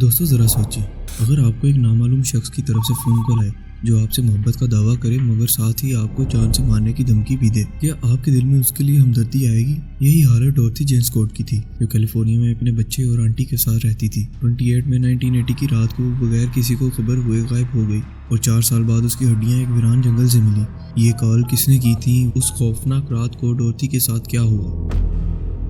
دوستو ذرا سوچیں، اگر آپ کو ایک نامعلوم شخص کی طرف سے فون کال آئے جو آپ سے محبت کا دعویٰ کرے مگر ساتھ ہی آپ کو جان سے مارنے کی دھمکی بھی دے، کیا آپ کے دل میں اس کے لیے ہمدردی آئے گی؟ یہی حالت ڈورتھی جین اسکوٹ کی تھی، جو کیلیفورنیا میں اپنے بچے اور آنٹی کے ساتھ رہتی تھی۔ 28 میں 1980 کی رات کو بغیر کسی کو خبر ہوئے غائب ہو گئی اور 4 سال بعد اس کی ہڈیاں ایک ویران جنگل سے ملی۔ یہ کال کس نے کی تھی؟ اس خوفناک رات کو ڈورتھی کے ساتھ کیا ہوا؟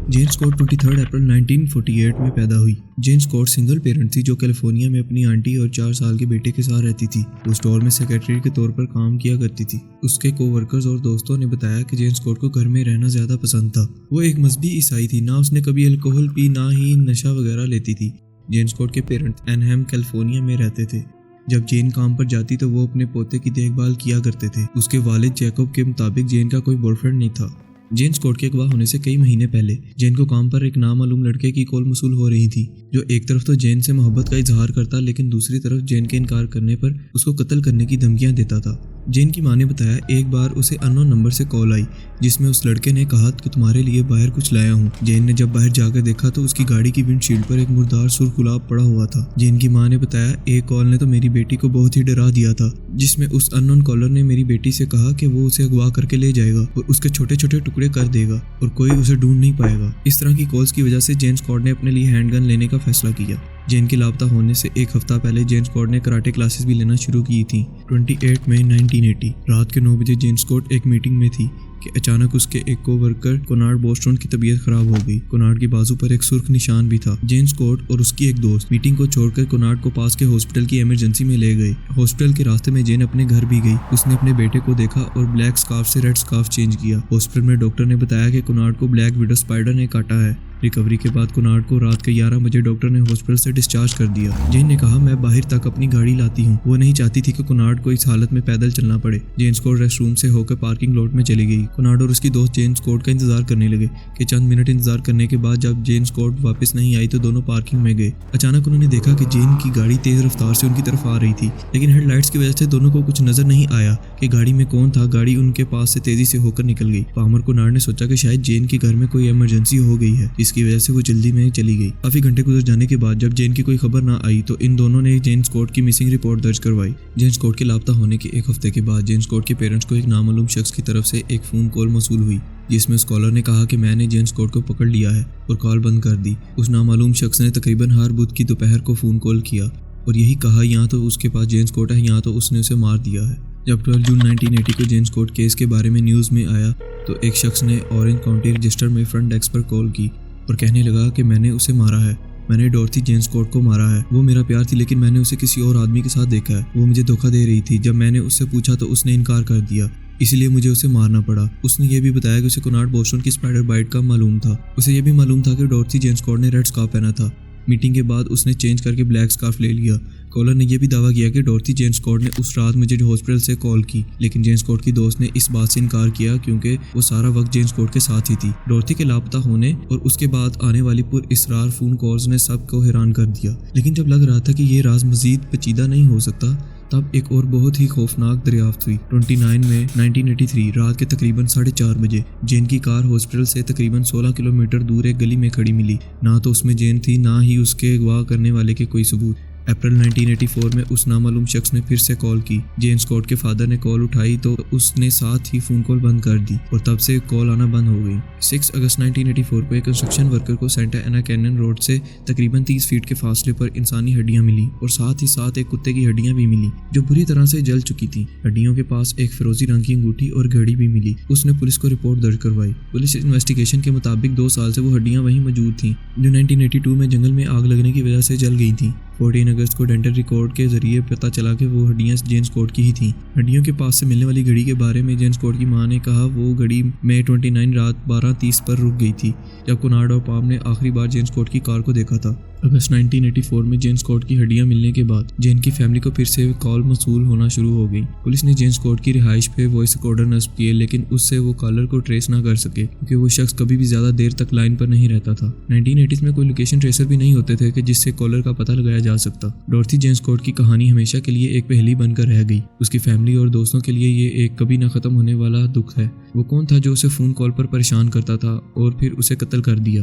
جین اسکوٹ 23 اپریل 1948 میں پیدا ہوئی۔ جین اسکوٹ سنگل پیرنٹ تھی جو کیلیفورنیا میں اپنی آنٹی اور 4 سال کے بیٹے کے ساتھ رہتی تھی۔ وہ اسٹور میں سیکرٹری کے طور پر کام کیا کرتی تھی۔ اس کے کو ورکرز اور دوستوں نے بتایا کہ جین اسکوٹ کو گھر میں رہنا زیادہ پسند تھا۔ وہ ایک مذہبی عیسائی تھی، نہ اس نے کبھی الکوہل پی نہ ہی نشہ وغیرہ لیتی تھی۔ جین اسکوٹ کے پیرنٹس اینہم کیلیفورنیا میں رہتے تھے۔ جب جین کام پر جاتی تو وہ اپنے پوتے کی دیکھ بھال کیا کرتے تھے۔ اس کے والد جیکب کے مطابق جین کا کوئی بوائے فرینڈ نہیں تھا۔ جین اسکوٹ کے اغوا ہونے سے کئی مہینے پہلے جین کو کام پر ایک نامعلوم لڑکے کی کال موصول ہو رہی تھی، جو ایک طرف تو جین سے محبت کا اظہار کرتا لیکن دوسری طرف جین کے انکار کرنے پر اس کو قتل کرنے کی دھمکیاں دیتا تھا۔ جین کی ماں نے بتایا ایک بار اسے انون نمبر سے کال آئی جس میں اس لڑکے نے کہا کہ تمہارے لیے باہر کچھ لایا ہوں۔ جین نے جب باہر جا کر دیکھا تو اس کی گاڑی کی ونڈ شیلڈ پر ایک مردار سرخ گلاب پڑا ہوا تھا۔ جین کی ماں نے بتایا ایک کال نے تو میری بیٹی کو بہت ہی ڈرا دیا تھا، جس میں اس انون کالر نے میری بیٹی سے کہا کہ وہ اسے اغوا کر کے لے جائے گا اور اس کے چھوٹے چھوٹے ٹکڑے کر دے گا اور کوئی اسے ڈھونڈ نہیں پائے گا۔ اس طرح کی کالز کی وجہ سے جین اسکوٹ نے اپنے لیے ہینڈ گن لینے کا فیصلہ کیا۔ جین کے لاپتہ ہونے سے ایک ہفتہ پہلے جین اسکوٹ نے کراٹے کلاسز بھی لینا شروع کی تھیں۔ 28 مئی 1980 رات کے 9 بجے جین اسکوٹ ایک میٹنگ میں تھی کہ اچانک اس کے ایک کو ورکر کنارڈ بوسٹون کی طبیعت خراب ہو گئی۔ کنارڈ کی بازو پر ایک سرخ نشان بھی تھا۔ جین اسکوٹ اور اس کی ایک دوست میٹنگ کو چھوڑ کر کنارڈ کو پاس کے ہاسپٹل کی ایمرجنسی میں لے گئے۔ ہاسپٹل کے راستے میں جین اپنے گھر بھی گئی۔ اس نے اپنے بیٹے کو دیکھا اور بلیک اسکارف سے ریڈ اسکارف چینج کیا۔ ہاسپٹل میں ڈاکٹر نے بتایا کہ کنارڈ کو بلیک وڈو اسپائڈر نے کاٹا ہے۔ ریکوری کے بعد کنارڈ کو رات کے 11 بجے ڈاکٹر نے ہاسپٹل سے ڈسچارج کر دیا۔ جین نے کہا میں باہر تک اپنی گاڑی لاتی ہوں۔ وہ نہیں چاہتی تھی کہ کنارڈ کو اس حالت میں پیدل چلنا پڑے۔ جین اسکوٹ ریسٹ روم سے ہو کر پارکنگ لاٹ میں چلی گئی۔ کنارڈ اور اس کی دوست جین اسکوٹ کا انتظار کرنے لگے کہ چند منٹ انتظار کرنے کے بعد جب جین اسکوٹ واپس نہیں آئی تو دونوں پارکنگ میں گئے۔ اچانک انہوں نے دیکھا کہ جین کی گاڑی تیز رفتار سے ان کی طرف آ رہی تھی، لیکن ہیڈ لائٹس کی وجہ سے دونوں کو کچھ نظر نہیں آیا کہ گاڑی میں کون تھا۔ گاڑی ان کے پاس سے تیزی سے ہو کر نکل گئی۔ پامر کنارڈ نے سوچا کہ شاید جین کے گھر میں کوئی ایمرجنسی ہو گئی ہے، جس کی وجہ سے وہ جلدی میں چلی گئی۔ کافی گھنٹے گزر جانے کے بعد جب جین کی کوئی خبر نہ آئی تو ان دونوں نے جین اسکوٹ کی مسنگ رپورٹ درج کروائی۔ جین اسکوٹ کے لاپتہ ہونے کے ایک ہفتے کے بعد جین اسکوٹ کے پیرنٹس کو ایک نامعلوم شخص کی طرف سے ایک فون کال موصول ہوئی، جس میں اس کالر نے کہا کہ میں نے جین اسکوٹ کو پکڑ لیا ہے اور کال بند کر دی۔ اس نامعلوم شخص نے تقریباً ہر بدھ کی دوپہر کو فون کال کیا اور یہی کہا یا تو اس کے پاس جین اسکوٹ ہے یا تو اس نے اسے مار دیا ہے۔ جب 12 جون 1980 کو جین اسکوٹ کیس کے بارے میں نیوز میں آیا تو ایک شخص نے اورنج کاؤنٹی رجسٹر میں فرنٹ ڈیسک پر کال کی اور کہنے لگا کہ میں نے اسے مارا ہے، میں نے ڈورتھی جین اسکوٹ کو مارا ہے۔ وہ میرا پیار تھی لیکن میں نے اسے کسی اور آدمی کے ساتھ دیکھا ہے۔ وہ مجھے دھوکہ دے رہی تھی۔ جب میں نے اس سے پوچھا تو اس نے انکار کر دیا، اس لیے مجھے اسے مارنا پڑا۔ اس نے یہ بھی بتایا کہ اسے کنارڈ بوسٹون کی اسپائڈر بائٹ کا معلوم تھا۔ اسے یہ بھی معلوم تھا کہ ڈورتھی جین اسکوٹ نے ریڈ اسکارف پہنا تھا۔ میٹنگ کے بعد اس نے چینج کر کے بلیک اسکارف لے لیا۔ کالر نے یہ بھی دعویٰ کیا کہ ڈورتھی جین اسکوٹ نے اس رات مجھے ہاسپٹل سے کال کی، لیکن جین اسکوٹ کی دوست نے اس بات سے انکار کیا کیونکہ وہ سارا وقت جین اسکوٹ کے ساتھ ہی تھی۔ ڈورتھی کے لاپتہ ہونے اور اس کے بعد آنے والی پر اسرار فون کالز نے سب کو حیران کر دیا، لیکن جب لگ رہا تھا کہ یہ راز مزید پیچیدہ نہیں ہو سکتا تب ایک اور بہت ہی خوفناک دریافت ہوئی۔ 29 مئی 1983 رات کے تقریباً 4:30 بجے جین کی کار ہاسپٹل سے تقریباً 16 کلومیٹر دور ایک گلی میں کھڑی ملی۔ نہ تو اس میں جین تھی نہ ہی اس کے اغوا کرنے والے کے کوئی ثبوت۔ اپریل 1984 میں اس نامعلوم شخص نے پھر سے کال کی۔ جین اسکوٹ کے فادر نے کال اٹھائی تو اس نے ساتھ ہی فون کال بند کر دی اور تب سے کال آنا بند ہو گئی۔ 6 اگست 1984 کو ایک کنسٹرکشن ورکر کو سینٹا اینا کینن روڈ سے تقریباً 30 فیٹ کے فاصلے پر انسانی ہڈیاں ملی اور ساتھ ہی ساتھ ایک کتے کی ہڈیاں بھی ملی جو بری طرح سے جل چکی تھیں۔ ہڈیوں کے پاس ایک فیروزی رنگ کی انگوٹھی اور گھڑی بھی ملی۔ اس نے پولیس کو رپورٹ درج کروائی۔ پولیس انویسٹیگیشن کے مطابق 2 سال سے وہ ہڈیاں وہیں موجود تھیں جو 1982 میں جنگل میں آگ لگنے کی وجہ سے جل گئی تھیں۔ 14 اگست کو ڈینٹل ریکارڈ کے ذریعے پتہ چلا کہ وہ ہڈیاں جین اسکوٹ کی ہی تھیں۔ ہڈیوں کے پاس سے ملنے والی گھڑی کے بارے میں جین اسکوٹ کی ماں نے کہا وہ گھڑی مئی 29 رات 12:30 پر رک گئی تھی جب کنارڈ اور پام نے آخری بار جین اسکوٹ کی کار کو دیکھا تھا۔ اگست 1984 میں جین اسکوٹ کی ہڈیاں ملنے کے بعد جین کی فیملی کو پھر سے کال موصول ہونا شروع ہو گئی۔ پولیس نے جین اسکوٹ کی رہائش پہ وائس ریکارڈر نصب کیے لیکن اس سے وہ کالر کو ٹریس نہ کر سکے کیونکہ وہ شخص کبھی بھی زیادہ دیر تک لائن پر نہیں رہتا تھا۔ 1980s میں کوئی لوکیشن ٹریسر بھی نہیں ہوتے تھے کہ جس سے کالر کا پتہ لگایا جا سکتا۔ ڈورتھی جین اسکوٹ کی کہانی ہمیشہ کے لیے ایک پہیلی بن کر رہ گئی۔ اس کی فیملی اور دوستوں کے لیے یہ ایک کبھی نہ ختم ہونے والا دکھ ہے۔ وہ کون تھا جو اسے فون کال پر پریشان کرتا تھا اور پھر اسے قتل کر دیا؟